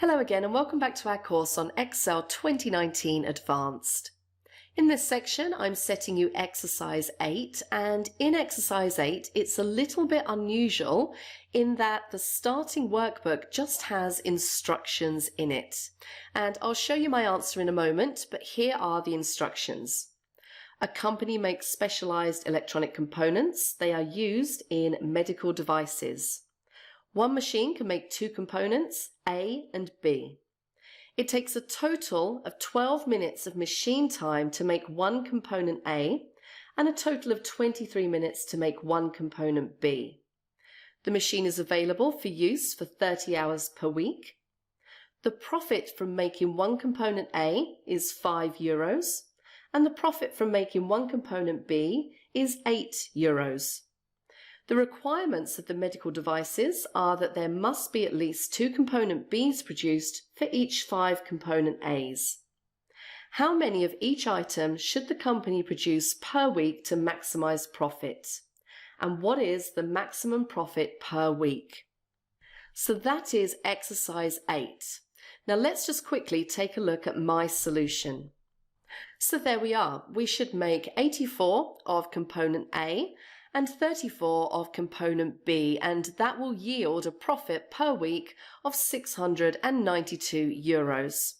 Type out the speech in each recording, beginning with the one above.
Hello again and welcome back to our course on Excel 2019 Advanced. In this section I'm setting you exercise 8, and in exercise 8 it's a little bit unusual in that the starting workbook just has instructions in it. And I'll show you my answer in a moment, but here are the instructions. A company makes specialized electronic components. They are used in medical devices. One machine can make two components, A and B. It takes a total of 12 minutes of machine time to make one component A and a total of 23 minutes to make one component B. The machine is available for use for 30 hours per week. The profit from making one component A is €5 and the profit from making one component B is €8. The requirements of the medical devices are that there must be at least two component Bs produced for each 5 component As. How many of each item should the company produce per week to maximize profit? And what is the maximum profit per week? So that is exercise 8. Now let's just quickly take a look at my solution. So there we are. We should make 84 of component A and 34 of component B, and that will yield a profit per week of €692.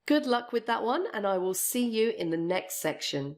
Good luck with that one, and I will see you in the next section.